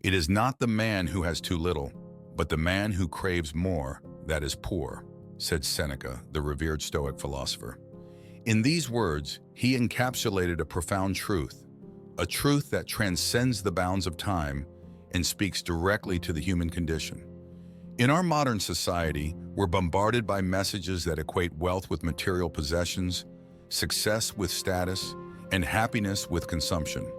It is not the man who has too little, but the man who craves more that is poor, said Seneca, the revered Stoic philosopher. In these words, he encapsulated a profound truth, a truth that transcends the bounds of time and speaks directly to the human condition. In our modern society, we're bombarded by messages that equate wealth with material possessions, success with status, and happiness with consumption.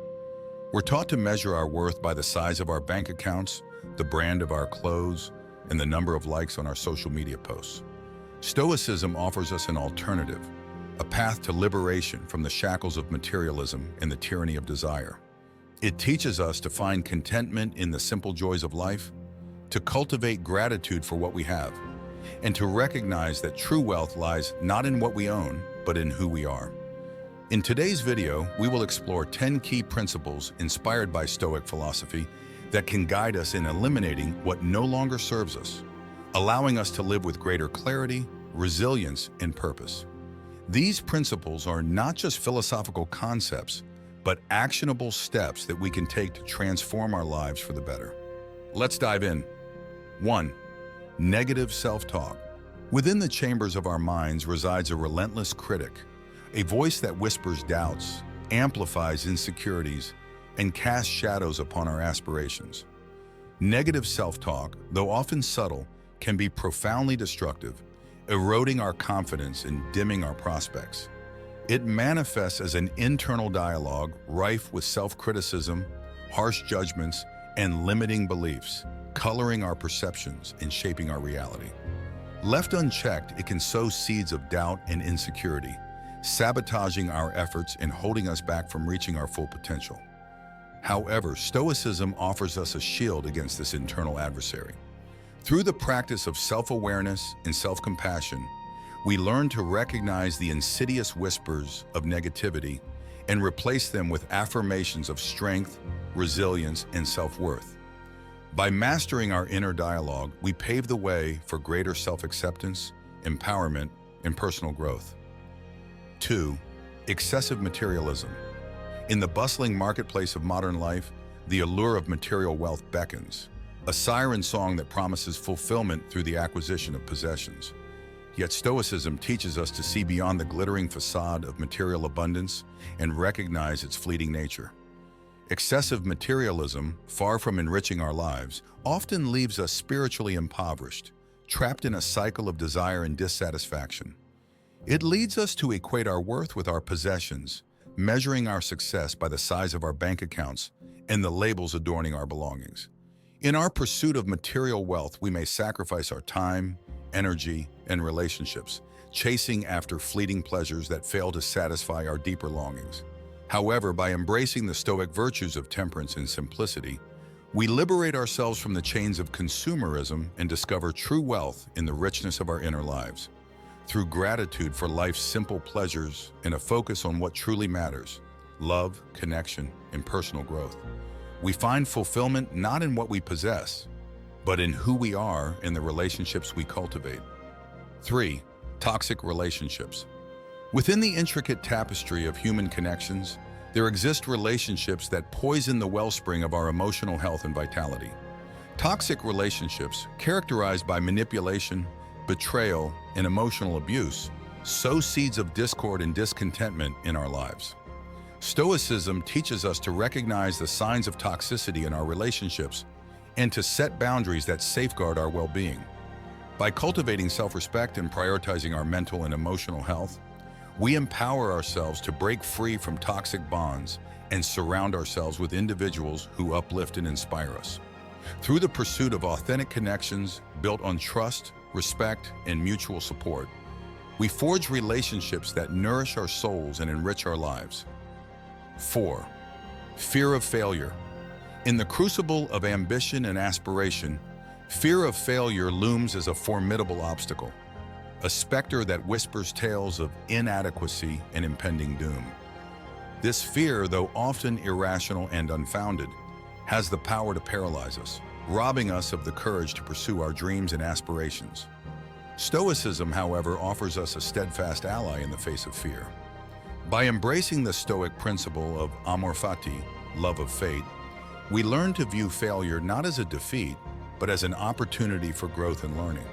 We're taught to measure our worth by the size of our bank accounts, the brand of our clothes, and the number of likes on our social media posts. Stoicism offers us an alternative, a path to liberation from the shackles of materialism and the tyranny of desire. It teaches us to find contentment in the simple joys of life, to cultivate gratitude for what we have, and to recognize that true wealth lies not in what we own, but in who we are. In today's video, we will explore 10 key principles inspired by Stoic philosophy that can guide us in eliminating what no longer serves us, allowing us to live with greater clarity, resilience, and purpose. These principles are not just philosophical concepts, but actionable steps that we can take to transform our lives for the better. Let's dive in. 1. Negative self-talk. Within the chambers of our minds resides a relentless critic, a voice that whispers doubts, amplifies insecurities, and casts shadows upon our aspirations. Negative self-talk, though often subtle, can be profoundly destructive, eroding our confidence and dimming our prospects. It manifests as an internal dialogue rife with self-criticism, harsh judgments, and limiting beliefs, coloring our perceptions and shaping our reality. Left unchecked, it can sow seeds of doubt and insecurity, sabotaging our efforts and holding us back from reaching our full potential. However, Stoicism offers us a shield against this internal adversary. Through the practice of self-awareness and self-compassion, we learn to recognize the insidious whispers of negativity and replace them with affirmations of strength, resilience, and self-worth. By mastering our inner dialogue, we pave the way for greater self-acceptance, empowerment, and personal growth. 2. Excessive materialism. In the bustling marketplace of modern life, the allure of material wealth beckons, a siren song that promises fulfillment through the acquisition of possessions. Yet Stoicism teaches us to see beyond the glittering facade of material abundance and recognize its fleeting nature. Excessive materialism, far from enriching our lives, often leaves us spiritually impoverished, trapped in a cycle of desire and dissatisfaction. It leads us to equate our worth with our possessions, measuring our success by the size of our bank accounts and the labels adorning our belongings. In our pursuit of material wealth, we may sacrifice our time, energy, and relationships, chasing after fleeting pleasures that fail to satisfy our deeper longings. However, by embracing the Stoic virtues of temperance and simplicity, we liberate ourselves from the chains of consumerism and discover true wealth in the richness of our inner lives. Through gratitude for life's simple pleasures and a focus on what truly matters, love, connection, and personal growth, we find fulfillment not in what we possess, but in who we are and the relationships we cultivate. 3. Toxic relationships. Within the intricate tapestry of human connections, there exist relationships that poison the wellspring of our emotional health and vitality. Toxic relationships, characterized by manipulation, betrayal, and emotional abuse, sow seeds of discord and discontentment in our lives. Stoicism teaches us to recognize the signs of toxicity in our relationships and to set boundaries that safeguard our well-being. By cultivating self-respect and prioritizing our mental and emotional health, we empower ourselves to break free from toxic bonds and surround ourselves with individuals who uplift and inspire us. Through the pursuit of authentic connections built on trust, respect, and mutual support, we forge relationships that nourish our souls and enrich our lives. 4. Fear of failure. In the crucible of ambition and aspiration, fear of failure looms as a formidable obstacle, a specter that whispers tales of inadequacy and impending doom. This fear, though often irrational and unfounded, has the power to paralyze us, robbing us of the courage to pursue our dreams and aspirations. Stoicism, however, offers us a steadfast ally in the face of fear. By embracing the Stoic principle of amor fati, love of fate, We learn to view failure not as a defeat, but as an opportunity for growth and learning.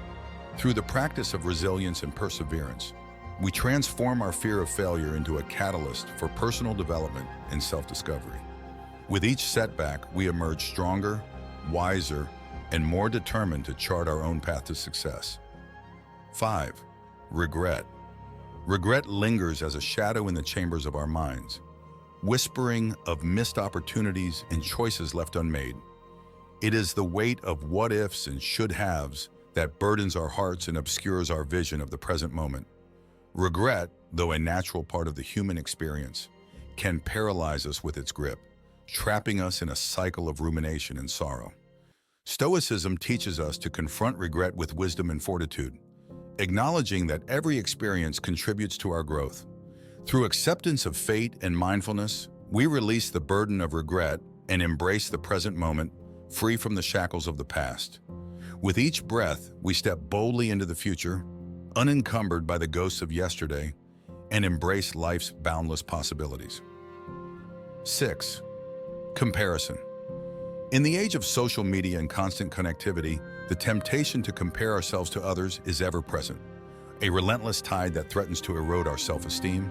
Through the practice of resilience and perseverance, we transform our fear of failure into a catalyst for personal development and self-discovery. With each setback, we emerge stronger, wiser, and more determined to chart our own path to success. 5. Regret. Regret lingers as a shadow in the chambers of our minds, whispering of missed opportunities and choices left unmade. It is the weight of what-ifs and should-haves that burdens our hearts and obscures our vision of the present moment. Regret, though a natural part of the human experience, can paralyze us with its grip, trapping us in a cycle of rumination and sorrow. Stoicism teaches us to confront regret with wisdom and fortitude, acknowledging that every experience contributes to our growth. Through acceptance of fate and mindfulness, we release the burden of regret and embrace the present moment, free from the shackles of the past. With each breath, we step boldly into the future, unencumbered by the ghosts of yesterday, and embrace life's boundless possibilities. 6. Comparison. In the age of social media and constant connectivity, the temptation to compare ourselves to others is ever present, a relentless tide that threatens to erode our self-esteem,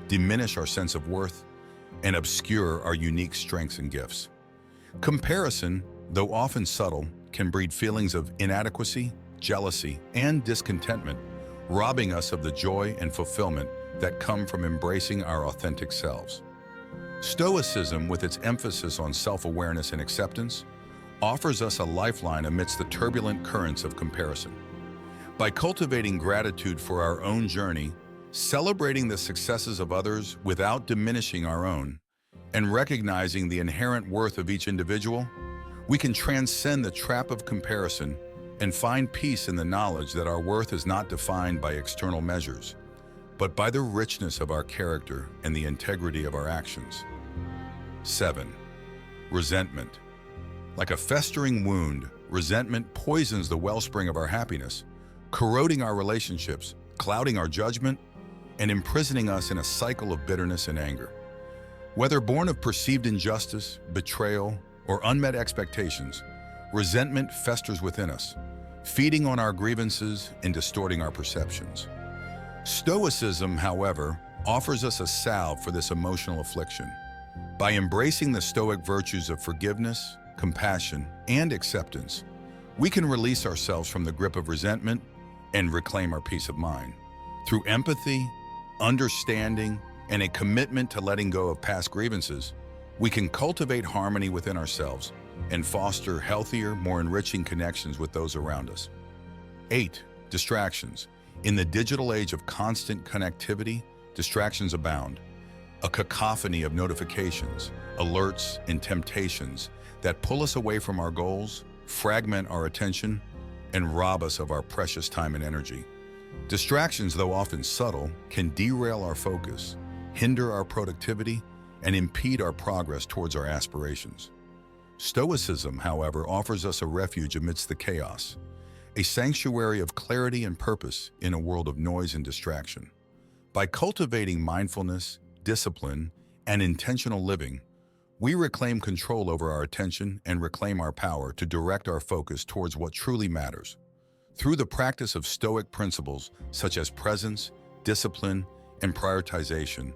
diminish our sense of worth, and obscure our unique strengths and gifts. Comparison, though often subtle, can breed feelings of inadequacy, jealousy, and discontentment, robbing us of the joy and fulfillment that come from embracing our authentic selves. Stoicism, with its emphasis on self-awareness and acceptance, offers us a lifeline amidst the turbulent currents of comparison. By cultivating gratitude for our own journey, celebrating the successes of others without diminishing our own, and recognizing the inherent worth of each individual, we can transcend the trap of comparison and find peace in the knowledge that our worth is not defined by external measures, but by the richness of our character and the integrity of our actions. 7. Resentment. Like a festering wound, resentment poisons the wellspring of our happiness, corroding our relationships, clouding our judgment, and imprisoning us in a cycle of bitterness and anger. Whether born of perceived injustice, betrayal, or unmet expectations, resentment festers within us, feeding on our grievances and distorting our perceptions. Stoicism, however, offers us a salve for this emotional affliction. By embracing the Stoic virtues of forgiveness, compassion, and acceptance, we can release ourselves from the grip of resentment and reclaim our peace of mind. Through empathy, understanding, and a commitment to letting go of past grievances, we can cultivate harmony within ourselves and foster healthier, more enriching connections with those around us. 8. Distractions. In the digital age of constant connectivity, distractions abound. A cacophony of notifications, alerts, and temptations that pull us away from our goals, fragment our attention, and rob us of our precious time and energy. Distractions, though often subtle, can derail our focus, hinder our productivity, and impede our progress towards our aspirations. Stoicism, however, offers us a refuge amidst the chaos, a sanctuary of clarity and purpose in a world of noise and distraction. By cultivating mindfulness, discipline, and intentional living, we reclaim control over our attention and reclaim our power to direct our focus towards what truly matters. Through the practice of Stoic principles such as presence, discipline, and prioritization,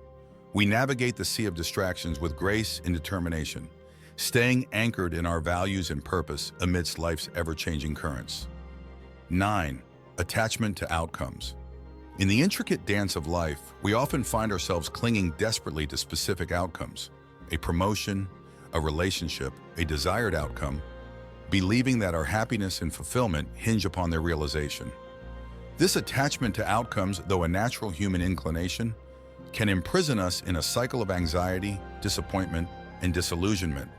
we navigate the sea of distractions with grace and determination, staying anchored in our values and purpose amidst life's ever-changing currents. 9. Attachment to outcomes. In the intricate dance of life, we often find ourselves clinging desperately to specific outcomes, a promotion, a relationship, a desired outcome, believing that our happiness and fulfillment hinge upon their realization. This attachment to outcomes, though a natural human inclination, can imprison us in a cycle of anxiety, disappointment, and disillusionment.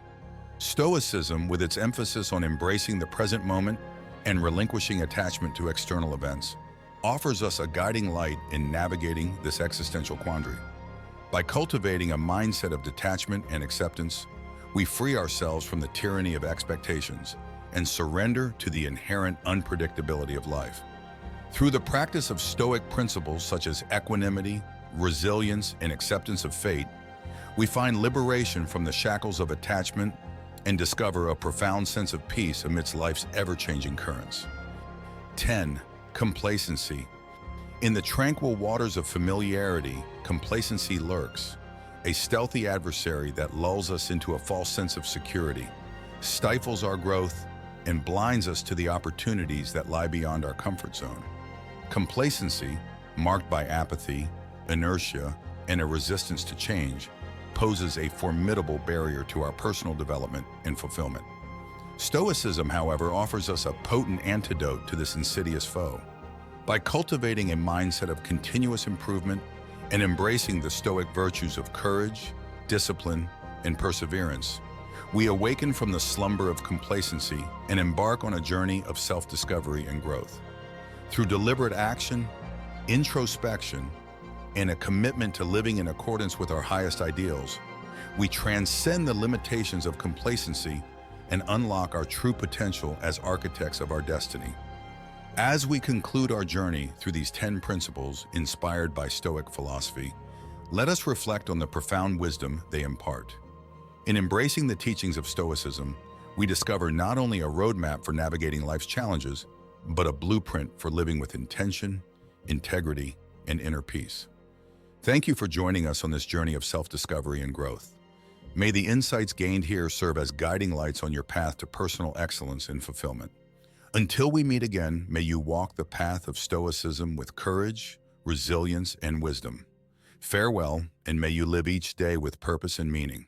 Stoicism, with its emphasis on embracing the present moment and relinquishing attachment to external events, offers us a guiding light in navigating this existential quandary. By cultivating a mindset of detachment and acceptance, we free ourselves from the tyranny of expectations and surrender to the inherent unpredictability of life. Through the practice of Stoic principles such as equanimity, resilience, and acceptance of fate, we find liberation from the shackles of attachment and discover a profound sense of peace amidst life's ever-changing currents. 10. Complacency. In the tranquil waters of familiarity, complacency lurks, a stealthy adversary that lulls us into a false sense of security, stifles our growth, and blinds us to the opportunities that lie beyond our comfort zone. Complacency, marked by apathy, inertia, and a resistance to change, poses a formidable barrier to our personal development and fulfillment. Stoicism, however, offers us a potent antidote to this insidious foe. By cultivating a mindset of continuous improvement and embracing the Stoic virtues of courage, discipline, and perseverance, we awaken from the slumber of complacency and embark on a journey of self-discovery and growth. Through deliberate action, introspection, and a commitment to living in accordance with our highest ideals, we transcend the limitations of complacency and unlock our true potential as architects of our destiny. As we conclude our journey through these 10 principles inspired by Stoic philosophy, let us reflect on the profound wisdom they impart. In embracing the teachings of Stoicism, we discover not only a roadmap for navigating life's challenges, but a blueprint for living with intention, integrity, and inner peace. Thank you for joining us on this journey of self-discovery and growth. May the insights gained here serve as guiding lights on your path to personal excellence and fulfillment. Until we meet again, may you walk the path of Stoicism with courage, resilience, and wisdom. Farewell, and may you live each day with purpose and meaning.